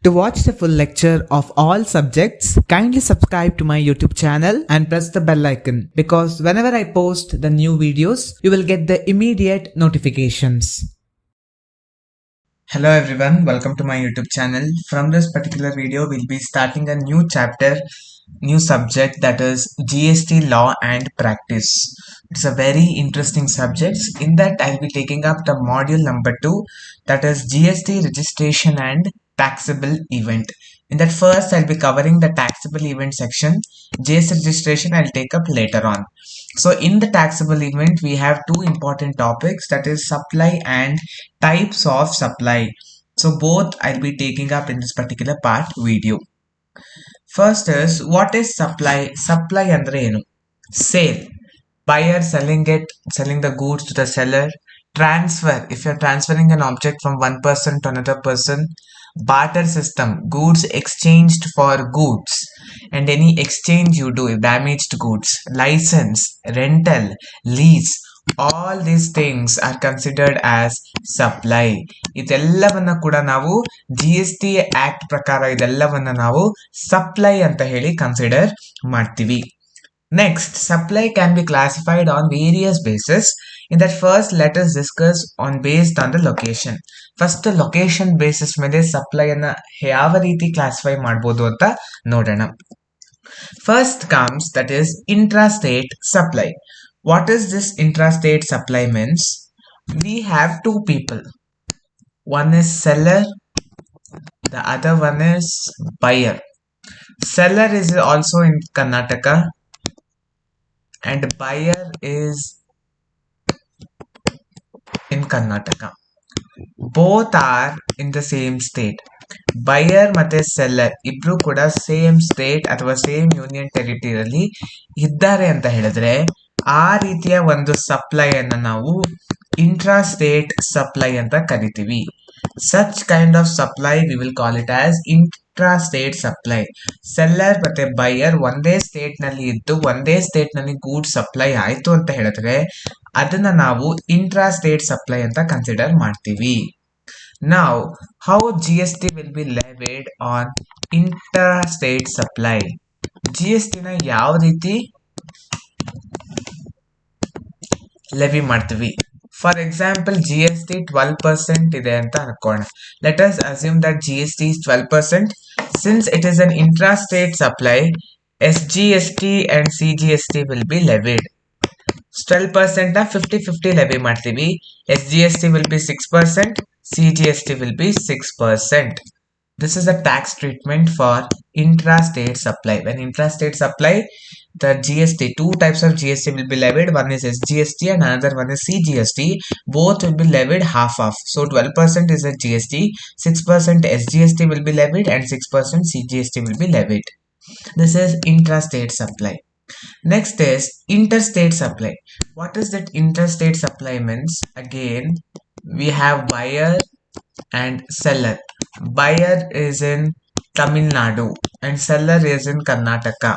To watch the full lecture of all subjects, kindly subscribe to my YouTube channel and press the bell icon because whenever I post the new videos, you will get the immediate notifications. Hello everyone, welcome to my YouTube channel. From this particular video, we'll be starting a new chapter, new subject, that is GST law and practice. It's a very interesting subject. In that, I'll be taking up the module number 2, that is GST registration and taxable event. In that first, I'll be covering the taxable event section. GST registration I'll take up later on. So in the taxable event, we have two important topics, that is supply and types of supply. So both I'll be taking up in this particular part video. First is, what is supply? Supply andre enu? Sale. Buyer selling the goods to the seller. Transfer, if you're transferring an object from one person to another person. Barter system, goods exchanged for goods, and any exchange you do, damaged goods. License, rental, lease, all these things are considered as supply. ಇದೆಲ್ಲವನ್ನ ಕೂಡ ನಾವು GST act ಪ್ರಕಾರ ಇದೆಲ್ಲವನ್ನ ನಾವು supply ಅಂತ ಹೇಳಿ consider ಮಾಡ್ತೀವಿ. Next, supply can be classified on various bases. In that first, let us discuss on based on the location. First, location basis ಮೇಲೆ supply ಅನ್ನ ಯಾವ ರೀತಿ classify ಮಾಡಬಹುದು ಅಂತ ನೋಡೋಣ. First comes, that is intrastate supply. What is this intrastate supply means? We have two people. One is seller, the other one is buyer. Seller is also in Karnataka and buyer is in Karnataka. Both are in the same state. Buyer ಮತ್ತೆ seller ಇಬ್ರು ಕೂಡ same state ಅಥವಾ same union ಟೆರಿಟರಿಯಲ್ಲಿ ಇದ್ದಾರೆ ಅಂತ ಹೇಳಿದ್ರೆ ಆ ರೀತಿಯ ಒಂದು ಸಪ್ಲೈ ಅನ್ನ ನಾವು ಇಂಟ್ರಾಸ್ಟೇಟ್ ಸಪ್ಲೈ ಅಂತ ಕರಿತೀವಿ. Such kind of supply we will call it as intrastate supply. Seller ಮತ್ತೆ ಬೈಯರ್ ಒಂದೇ ಸ್ಟೇಟ್ ನಲ್ಲಿ ಇದ್ದು ಒಂದೇ ಸ್ಟೇಟ್ ನಲ್ಲಿ ಗೂಡ್ ಸಪ್ಲೈ ಆಯ್ತು ಅಂತ ಹೇಳಿದ್ರೆ ಅದನ್ನ ನಾವು ಇಂಟ್ರಾಸ್ಟೇಟ್ ಸಪ್ಲೈ ಅಂತ ಕನ್ಸಿಡರ್ ಮಾಡ್ತೀವಿ. Now, how GST will be levied on interstate supply? GST ನ ಯಾವ ರೀತಿ ಲೆವಿ ಮಾಡ್ತೀವಿ? ಫಾರ್ ಎಕ್ಸಾಂಪಲ್ GST 12% ಇದೆ ಅಂತ ಅನ್ಕೋಣ. Let us assume that GST is 12%. Since it is an intrastate supply, SGST and CGST will be levied. 12% ನ 50-50 levy ಮಾಡ್ತೀವಿ. SGST will be 6%, CGST will be 6%. This is the tax treatment for intrastate supply. When intrastate supply, the GST, two types of GST will be levied. One is SGST and another one is CGST. Both will be levied half. So 12% is a GST, 6% SGST will be levied and 6% CGST will be levied. This is intrastate supply. Next is interstate supply. What is that interstate supply means? Again, we have buyer and seller. Buyer is in Tamil Nadu and seller is in Karnataka.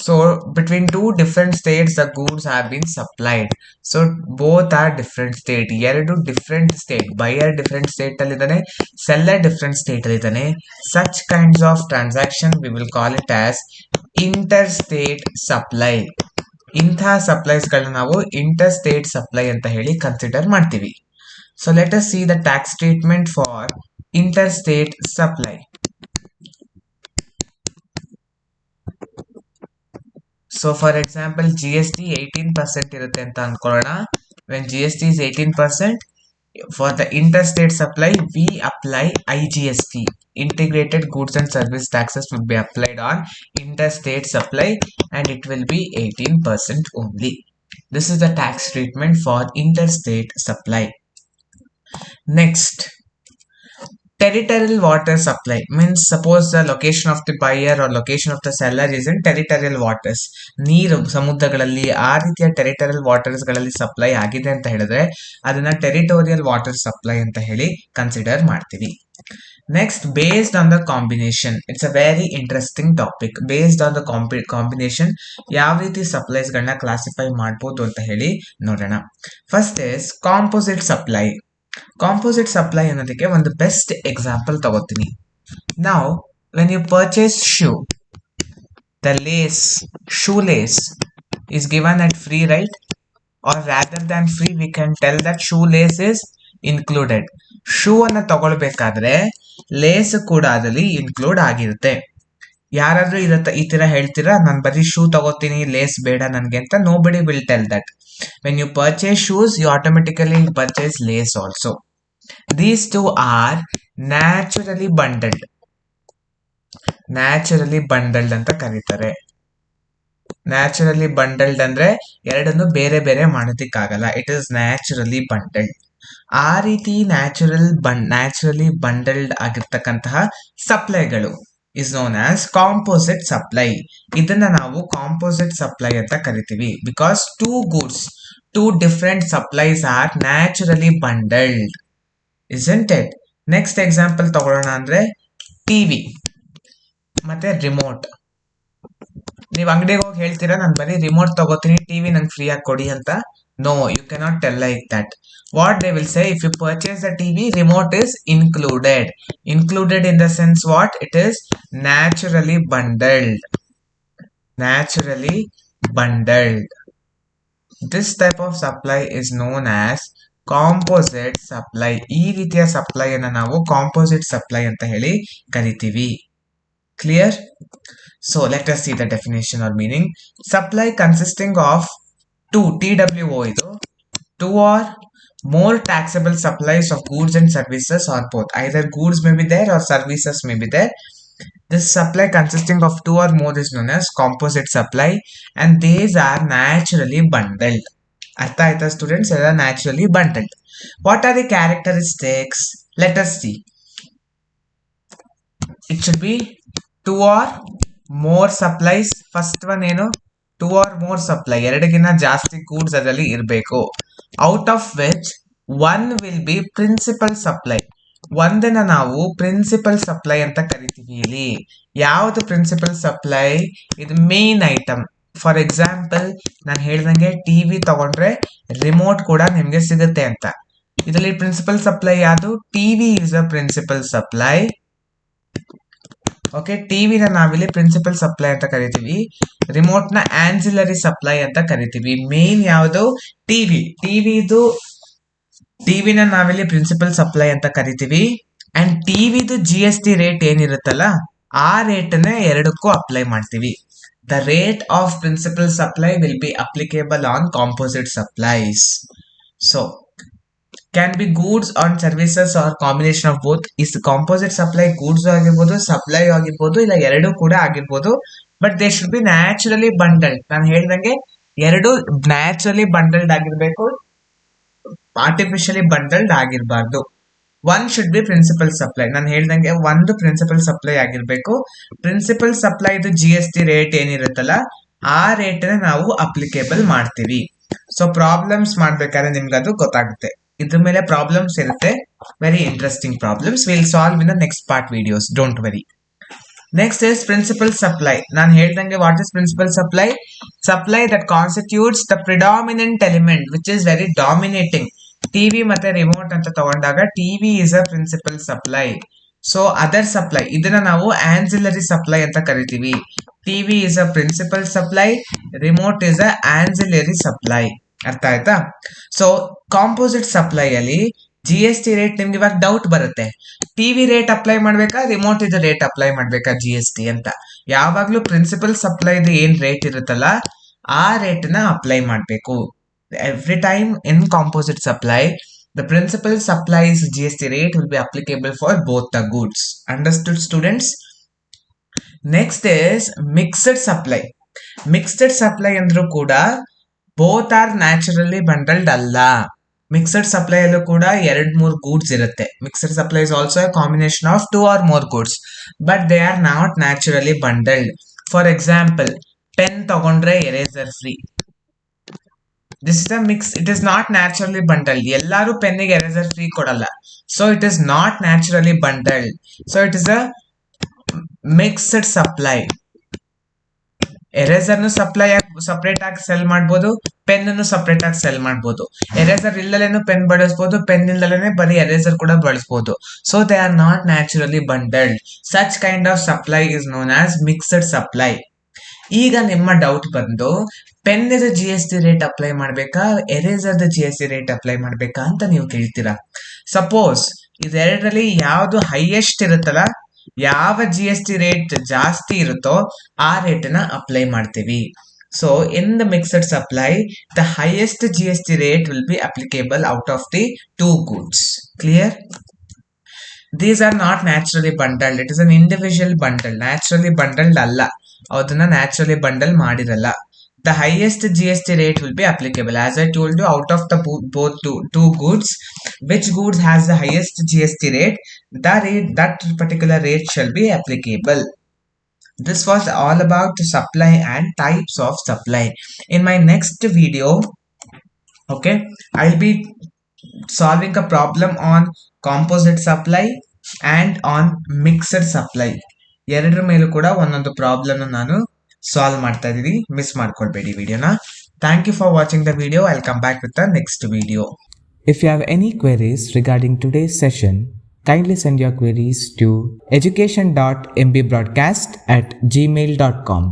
So between two different states the goods have been supplied. So both are different state. ಎರಡು different state. Buyer different state ಅಲ್ಲಿ ಇದ್ದಾನೆ, seller different state ಅಲ್ಲಿ ಇದ್ದಾನೆ. Such kinds of transaction we will call it as interstate supply. ಇಂಥ supplies ಗಳನ್ನ ನಾವು interstate supply ಅಂತ ಹೇಳಿ ಕನ್ಸಿಡರ್ ಮಾಡ್ತೀವಿ. So let us see the tax treatment for interstate supply. So for example, GST 18% ಇರುತ್ತೆ ಅಂತ ಅನ್ಕೊಳ್ಳೋಣ. When GST is 18%, for the interstate supply, we apply IGST. Integrated goods and service taxes will be applied on interstate supply and it will be 18% only. This is the tax treatment for interstate supply. Next, territorial water supply means suppose the location of the buyer or location of the seller is in territorial waters. ನೀರು ಸಮುದ್ರಗಳಲ್ಲಿ ಆ ರೀತಿಯ territorial waters ಗಳಲ್ಲಿ supply ಆಗಿದೆ ಅಂತ ಹೇಳಿದ್ರೆ ಅದನ್ನ territorial water supply ಅಂತ ಹೇಳಿ ಕನ್ಸಿಡರ್ ಮಾಡ್ತೀವಿ. Next, based on the combination, it's a very interesting topic. Based on the combination, ಯಾವ ರೀತಿ ಸಪ್ಲೈಸ್ ಗಳನ್ನ ಕ್ಲಾಸಿಫೈ ಮಾಡಬಹುದು ಅಂತ ಹೇಳಿ ನೋಡೋಣ. First is composite supply. Composite supply ಅನ್ನೋದಕ್ಕೆ ಒಂದು ಬೆಸ್ಟ್ ಎಕ್ಸಾಂಪಲ್ ತಗೋತೀನಿ. ನಾವು when you purchase shoe, the lace, shoelace is given at free, right? Or rather than free, we can tell that shoelace is included. Shoe ಅನ್ನ ತಗೊಳ್ಬೇಕಾದ್ರೆ lace ಕೂಡ ಅದರಲ್ಲಿ include ಆಗಿರುತ್ತೆ. ಯಾರಾದ್ರೂ ಈ ತರ ಹೇಳ್ತೀರಾ, ನಾನು ಬರೀ ಶೂ ತಗೋತೀನಿ, ಲೇಸ್ ಬೇಡ ನನ್ಗೆ ಅಂತ? nobody will tell that. When you purchase shoes, you automatically purchase lace also. These two are naturally bundled. Naturally bundled ಅಂತ ಕರೀತಾರೆ. ನ್ಯಾಚುರಲಿ ಬಂಡಲ್ಡ್ ಅಂದ್ರೆ ಎರಡನ್ನು ಬೇರೆ ಬೇರೆ ಮಾಡೋದಿಕ್ಕಾಗಲ್ಲ. It is naturally bundled. ಆ ರೀತಿ ನ್ಯಾಚುರಲಿ ಬಂಡಲ್ಡ್ ಆಗಿರ್ತಕ್ಕಂತಹ ಸಪ್ಲೈಗಳು is known as composite supply. ಇದನ್ನ ನಾವು ಕಾಂಪೋಸಿಟ್ ಸಪ್ಲೈ ಅಂತ ಕರಿತೀವಿ. Because two different supplies are naturally bundled, isn't it? Next example ತಗೊಳ್ಳೋಣ ಅಂದ್ರೆ ಟಿವಿ ಮತ್ತೆ ರಿಮೋಟ್. ನೀವು ಅಂಗಡಿಗೆ ಹೋಗಿ ಹೇಳ್ತೀರಾ, ನಾನು ಬರೀ ರಿಮೋಟ್ ತಗೋತೀನಿ, ಟಿವಿ ನಂಗೆ ಫ್ರೀ ಆಗಿ ಕೊಡಿ ಅಂತ? No, you cannot tell like that. What they will say, if you purchase the TV, remote is included. Included in the sense what? It is naturally bundled. Naturally bundled. This type of supply is known as composite supply. ಈ ರೀತಿಯ supply ಅನ್ನ ನಾವು composite supply ಅಂತ ಹೇಳಿ ಕರಿತೀವಿ. Clear? So let us see the definition or meaning. Supply consisting of TWO idu, two or more taxable supplies of goods and services, or both. Either goods may be there or services may be there. This supply consisting of two or more is known as composite supply, and these are naturally bundled. Artha aita students? They are naturally bundled. What are the characteristics? Let us see. It should be two or more supplies. First one ಏನು? Two or more supply, ಎರಡಗಿನ್ನ ಜಾಸ್ತಿ goods ಅದರಲ್ಲಿ ಇರಬೇಕು. Out of which one will be principal supply. ಒಂದನ್ನ ನಾವು principal supply ಅಂತ ಕರಿತೀವಿ. ಇಲ್ಲಿ ಯಾವುದು ಪ್ರಿನ್ಸಿಪಲ್ ಸಪ್ಲೈ? ಇದು ಮೇನ್ ಐಟಮ್. ಫಾರ್ ಎಕ್ಸಾಂಪಲ್, ನಾನು ಹೇಳ್ದಂಗೆ ಟಿವಿ ತಗೊಂಡ್ರೆ ರಿಮೋಟ್ ಕೂಡ ನಿಮ್ಗೆ ಸಿಗುತ್ತೆ ಅಂತ. ಇದರಲ್ಲಿ ಪ್ರಿನ್ಸಿಪಲ್ ಸಪ್ಲೈ ಯಾವುದು? TV is a principal supply. Okay, ಟಿವಿನ ನಾವಿಲ್ಲಿ ಪ್ರಿನ್ಸಿಪಲ್ ಸಪ್ಲೈ ಅಂತ ಕರಿತೀವಿ. ರಿಮೋಟ್ ನ ಆನ್ಸಿಲರಿ ಸಪ್ಲೈ ಅಂತ ಕರಿತೀವಿ. ಮೇನ್ ಯಾವುದು? ಟಿವಿನ ನಾವಿಲ್ಲಿ ಪ್ರಿನ್ಸಿಪಲ್ ಸಪ್ಲೈ ಅಂತ ಕರಿತೀವಿ. ಅಂಡ್ ಟಿವಿದು GST ರೇಟ್ ಏನಿರುತ್ತಲ್ಲ, ಆ ರೇಟ್ ನ ಎರಡಕ್ಕೂ ಅಪ್ಲೈ ಮಾಡ್ತೀವಿ. The rate of principal supply will be applicable on composite supplies. So can be goods and services or combination of both. Is composite supply goods ಆಗಿರ್ಬೋದು, supply ಆಗಿರ್ಬೋದು, ಇಲ್ಲ ಎರಡು ಕೂಡ ಆಗಿರ್ಬೋದು. But they should be naturally bundled. ನಾನು ಹೇಳ್ದಂಗೆ ಎರಡು naturally bundled ಆಗಿರ್ಬೇಕು, ಆರ್ಟಿಫಿಷಿಯಲಿ ಬಂಡಲ್ಡ್ ಆಗಿರಬಾರ್ದು. One should be principal supply. ನಾನು ಹೇಳ್ದಂಗೆ ಒಂದು ಪ್ರಿನ್ಸಿಪಲ್ ಸಪ್ಲೈ ಆಗಿರ್ಬೇಕು. ಪ್ರಿನ್ಸಿಪಲ್ ಸಪ್ಲೈದು GST ರೇಟ್ ಏನಿರುತ್ತಲ್ಲ, ಆ ರೇಟ್ ನಾವು ಅಪ್ಲಿಕೇಬಲ್ ಮಾಡ್ತೀವಿ. ಸೊ ಪ್ರಾಬ್ಲಮ್ಸ್ ಮಾಡ್ಬೇಕಾದ್ರೆ ನಿಮ್ಗೆ ಅದು ಗೊತ್ತಾಗುತ್ತೆ. ಇದ್ರ ಮೇಲೆ ಪ್ರಾಬ್ಲಮ್ಸ್ ಇರುತ್ತೆ, very interesting problems. Will solve in the next part videos, don't worry. Next is principal supply. ನಾನು ಹೇಳ್ದಂಗೆ what is principal supply? Supply that constitutes the predominant element which is very dominating. TV ಮತ್ತೆ remote ಅಂತ ತಗೊಂಡಾಗ TV is a principal supply. So other supply ಇದನ್ನ ನಾವು ancillary supply ಅಂತ ಕರಿತೀವಿ. TV is a principal supply, remote is a ancillary supply. ಅರ್ಥ ಆಯ್ತಾ? So composite supply ಅಲ್ಲಿ GST ರೇಟ್ ನಿಮ್ಗೆ ಇವಾಗ ಡೌಟ್ ಬರುತ್ತೆ. ಟಿವಿ ರೇಟ್ ಅಪ್ಲೈ ಮಾಡ್ಬೇಕಾ, ರಿಮೋಟ್ ಇದು ರೇಟ್ ಅಪ್ಲೈ ಮಾಡ್ಬೇಕಾ GST ಅಂತ? ಯಾವಾಗ್ಲೂ ಪ್ರಿನ್ಸಿಪಲ್ ಸಪ್ಲೈದು ಏನ್ ರೇಟ್ ಇರುತ್ತಲ್ಲ, ಆ ರೇಟ್ ನ ಅಪ್ಲೈ ಮಾಡ್ಬೇಕು. Every time in composite supply, the principal supplies GST rate will be applicable for both the goods. Understood, students? Next is mixed supply. Mixed supply andru kuda both are naturally bundled alla. Mixed supply allu kuda 2-3 goods irutte. Mixed supply is also a combination of 2 or more goods, but they are not naturally bundled. For example, pen tagondre eraser free. This is a mix. It is not naturally bundled. Ellaru penniಗೆ eraser free ಕೊಡಲ್ಲ. So it is not naturally bundled. So it is a mixed supply. ಎರೇಸರ್ನು separate ಆಗಿ sell ಮಾಡ್ಬೋದು, pen ಅನ್ನು separate ಆಗಿ sell ಮಾಡ್ಬೋದು. Eraser ಇಲ್ಲಲೇನು pen ಬಳಸ್ಬೋದು, pen ಇಲ್ಲಲೇನೆ ಬರೀ ಎರೇಸರ್ ಕೂಡ ಬಳಸ್ಬೋದು. So they are not naturally bundled. Such kind of supply is known as mixed supply. ಈಗ ನಿಮ್ಮ ಡೌಟ್ ಬಂದು pen G S T rate apply ಮಾಡ್ಬೇಕಾ, eraser G S T rate apply ಮಾಡ್ಬೇಕಾ ಅಂತ ನೀವು ಕೇಳ್ತೀರಾ. ಸಪೋಸ್ ಇದೆರಡರಲ್ಲಿ ಯಾವ್ದು ಹೈಯೆಸ್ಟ್ ಇರುತ್ತಲ್ಲ, ಯಾವ ಜಿ ಎಸ್ ಟಿ ರೇಟ್ ಜಾಸ್ತಿ ಇರುತ್ತೋ ಆ ರೇಟನ್ನ ಅಪ್ಲೈ ಮಾಡ್ತೀವಿ. So in the mixed supply the highest G S T rate will be applicable out of the two goods. Clear? These are not naturally bundled. It is an individual bundle. Naturally bundled ಅಲ್ಲ, ಅದನ್ನ naturally bundle ಮಾಡಿರಲ್ಲ. The highest GST rate will be applicable. As I told you, out of the both two goods, which goods has the highest GST rate, that particular rate shall be applicable. This was all about supply and types of supply. In my next video, okay, I'll be solving a problem on composite supply and on mixed supply. ಎರಡರ ಮೇಲೂ ಕೂಡ ಒಂದೊಂದು problem ನಾನು solve ಮಾಡ್ತಾ ಇದೀವಿ. Miss ಮಾಡ್ಕೊಳ್ಬೇಡಿ ವಿಡಿಯೋನ. Thank you for watching the video. I will come back with the next video. If you have any queries regarding today's session, kindly send your queries to education.mbroadcast@gmail.com.